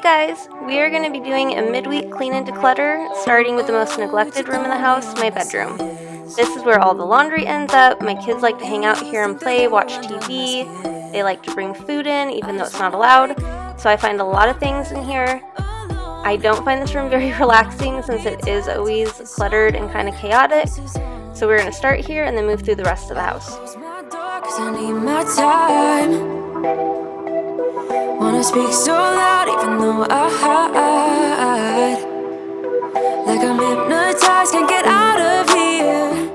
guys, we are going to be doing a midweek clean and declutter, starting with the most neglected room in the house, my bedroom. This is where all the laundry ends up. My kids like to hang out here and play, watch TV. They like to bring food in, even though it's not allowed. So I find a lot of things in here. I don't find this room very relaxing since it is always cluttered and kind of chaotic. So we're going to start here and then move through the rest of the house. Wanna speak so loud even though I hide. Like I'm hypnotized, can't get out of here.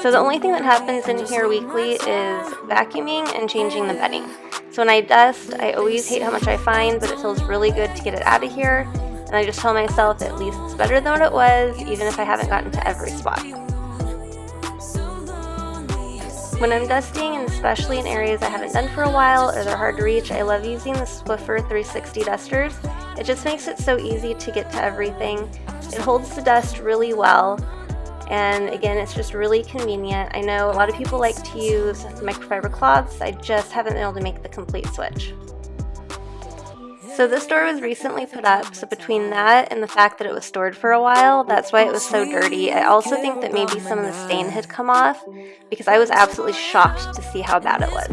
So the only thing that happens in here weekly is vacuuming and changing the bedding. So when I dust, I always hate how much I find, but it feels really good to get it out of here. And I just tell myself at least it's better than what it was, even if I haven't gotten to every spot. When I'm dusting, and especially in areas I haven't done for a while or they're hard to reach, I love using the Swiffer 360 dusters. It just makes it so easy to get to everything. It holds the dust really well, and again, it's just really convenient. I know a lot of people like to use microfiber cloths. I just haven't been able to make the complete switch. So this door was recently put up, so between that and the fact that it was stored for a while, that's why it was so dirty. I also think that maybe some of the stain had come off, because I was absolutely shocked to see how bad it was.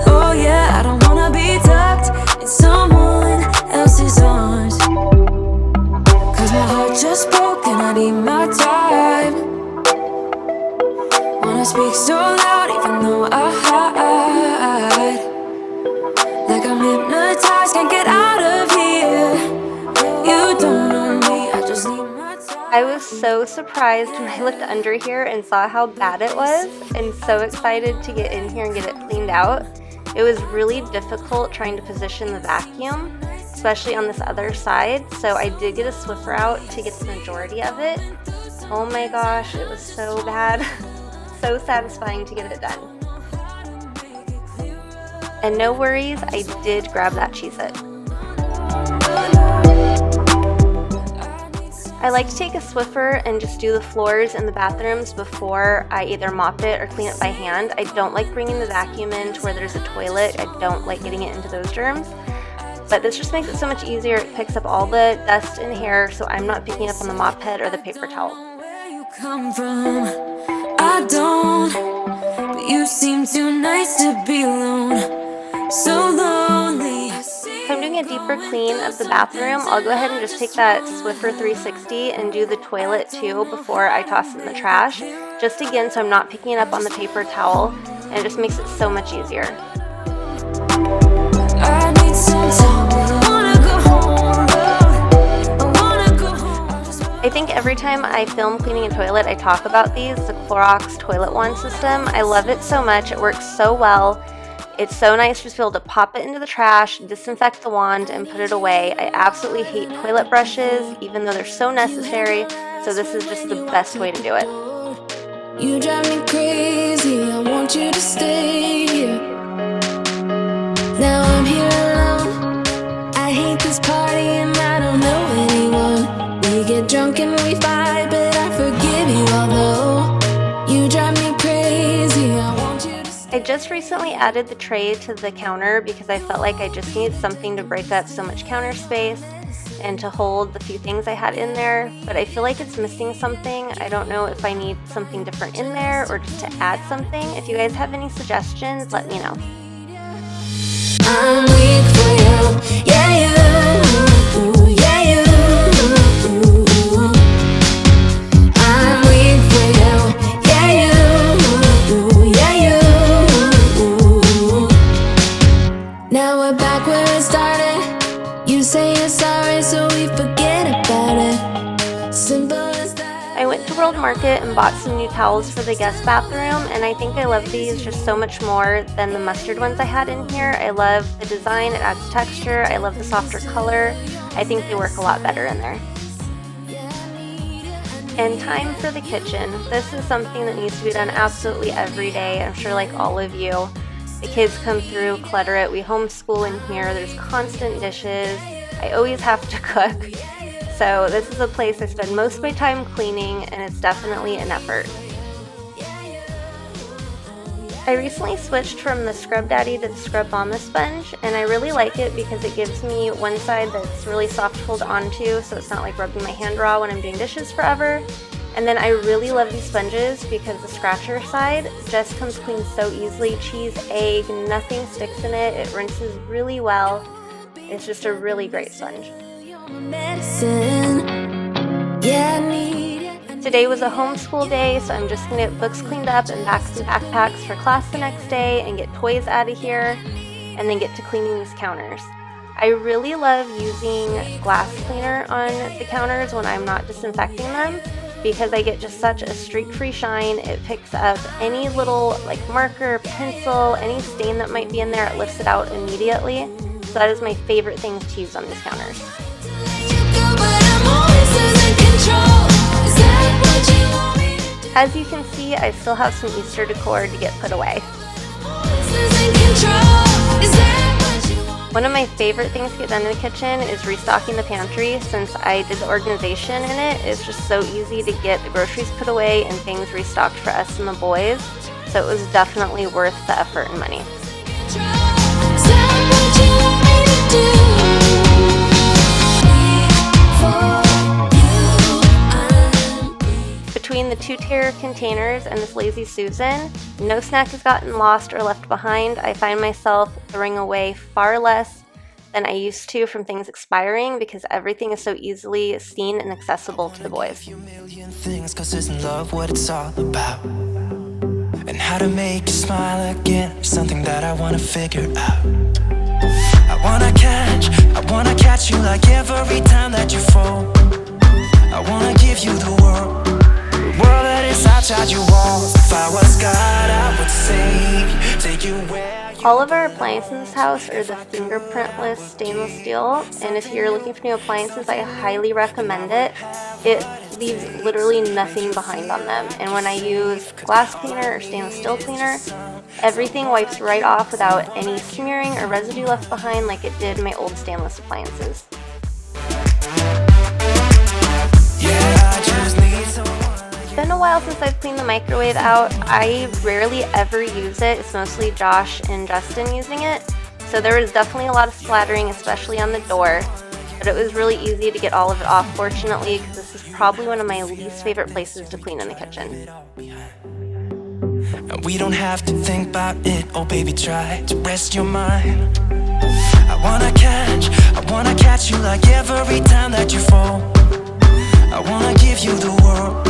Oh yeah, I don't wanna be tucked in someone else's arms, 'cause my heart just broke and I need my time. Wanna speak so loud even though I hide. Like I'm hypnotized, can't get out of here. You don't know me, I just need my time. I was so surprised when I looked under here and saw how bad it was, and so excited to get in here and get it cleaned out. It was really difficult trying to position the vacuum, especially on this other side, so I did get a Swiffer out to get the majority of it. Oh my gosh, it was so bad. So satisfying to get it done. And no worries, I did grab that Cheez-It. I like to take a Swiffer and just do the floors in the bathrooms before I either mop it or clean it by hand. I don't like bringing the vacuum in to where there's a toilet. I don't like getting it into those germs. But this just makes it so much easier. It picks up all the dust and hair, so I'm not picking up on the mop head or the paper towel. Where you come from, I don't, but you seem too nice to be alone. So lonely. If I'm doing a deeper clean of the bathroom, I'll go ahead and just take that Swiffer 360 and do the toilet too before I toss it in the trash. Just again, so I'm not picking it up on the paper towel, and it just makes it so much easier. I need some time. I think every time I film cleaning a toilet, I talk about these, the Clorox toilet wand system. I love it so much. It works so well. It's so nice just to be able to pop it into the trash, disinfect the wand, and put it away. I absolutely hate toilet brushes, even though they're so necessary, so this is just the best way to do it. You drive me crazy, I want you to stay here. Now I'm here alone, I hate this party and I don't know anyone. We get drunk and we fight, but I forgive you although you drive me crazy, I want you. I just recently added the tray to the counter because I felt like I just needed something to break up so much counter space and to hold the few things I had in there, but I feel like it's missing something. I don't know if I need something different in there or just to add something. If you guys have any suggestions, let me know. I'm weak for you, yeah you, yeah you. I'm weak for you, yeah you, yeah you. Now we're back where it started. You say you're sorry, so we forget about it. Simple as that. I went to World Market and bought some new towels for the guest bathroom, and I think I love these just so much more than the mustard ones I had in here. I love the design, it adds texture. I love the softer color. I think they work a lot better in there. And time for the kitchen. This is something that needs to be done absolutely every day. I'm sure like all of you. The kids come through, clutter it. We homeschool in here. There's constant dishes. I always have to cook. So this is a place I spend most of my time cleaning, and it's definitely an effort. I recently switched from the Scrub Daddy to the Scrub Mama sponge, and I really like it because it gives me one side that's really soft to hold onto, so it's not like rubbing my hand raw when I'm doing dishes forever. And then I really love these sponges because the scratcher side just comes clean so easily. Cheese, egg, nothing sticks in it. It rinses really well. It's just a really great sponge. Today was a homeschool day, so I'm just going to get books cleaned up and pack some backpacks for class the next day and get toys out of here and then get to cleaning these counters. I really love using glass cleaner on the counters when I'm not disinfecting them because I get just such a streak-free shine. It picks up any little like marker, pencil, any stain that might be in there, it lifts it out immediately. So that is my favorite thing to use on these counters. As you can see, I still have some Easter decor to get put away. One of my favorite things to get done in the kitchen is restocking the pantry. Since I did the organization in it, it's just so easy to get the groceries put away and things restocked for us and the boys. So it was definitely worth the effort and money. Between the 2-tier containers and this Lazy Susan, no snack has gotten lost or left behind. I find myself throwing away far less than I used to from things expiring because everything is so easily seen and accessible to the boys. And how to make you smile again, something that I want to figure out. I wanna catch you like every time that you fall. I wanna give you the world that is outside your walls. If I was God, I would save you, take you where you. All of our appliances in this house are the fingerprintless stainless steel, and if you're looking for new appliances, I highly recommend it. It leaves literally nothing behind on them, and when I use glass cleaner or stainless steel cleaner, everything wipes right off without any smearing or residue left behind like it did in my old stainless appliances. It's been a while since I've cleaned the microwave out. I rarely ever use it. It's mostly Josh and Justin using it. So there was definitely a lot of splattering, especially on the door. But it was really easy to get all of it off, fortunately, because this is probably one of my least favorite places to clean in the kitchen. We don't have to think about it, oh baby, try to rest your mind. I wanna catch you like every time that you fall. I wanna give you the world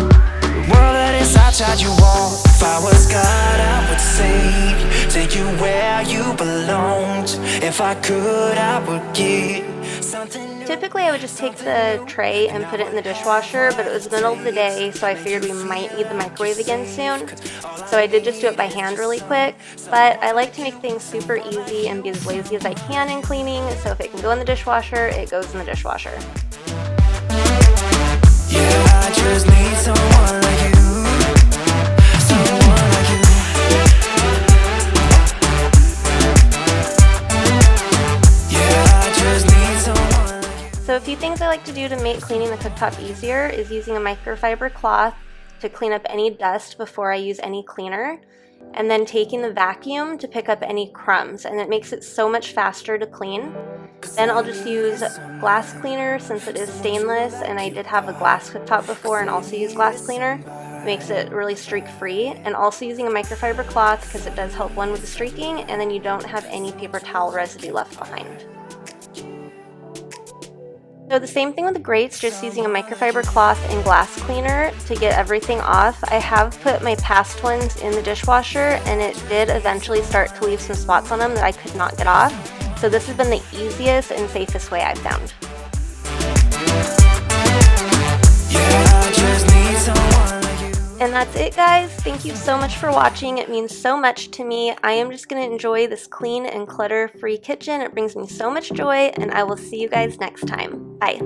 that is outside your wall. If I was God, I would save you, take you where you belonged. If I could, I would give something new. Typically, I would just take the tray and put it in the dishwasher, but it was the middle of the day, so I figured we might need the microwave again soon. So I did just do it by hand really quick, but I like to make things super easy and be as lazy as I can in cleaning, so if it can go in the dishwasher, it goes in the dishwasher. Yeah, I just need someone like you. Someone like you. Yeah, I just need someone like you. So a few things I like to do to make cleaning the cooktop easier is using a microfiber cloth to clean up any dust before I use any cleaner, and then taking the vacuum to pick up any crumbs, and it makes it so much faster to clean. Then I'll just use glass cleaner since it is stainless, and I did have a glass cooktop before and also use glass cleaner. It makes it really streak free, and also using a microfiber cloth because it does help one with the streaking, and then you don't have any paper towel residue left behind. So the same thing with the grates, just using a microfiber cloth and glass cleaner to get everything off. I have put my past ones in the dishwasher, and it did eventually start to leave some spots on them that I could not get off. So this has been the easiest and safest way I've found. And that's it, guys. Thank you so much for watching. It means so much to me. I am just going to enjoy this clean and clutter-free kitchen. It brings me so much joy, and I will see you guys next time. Bye.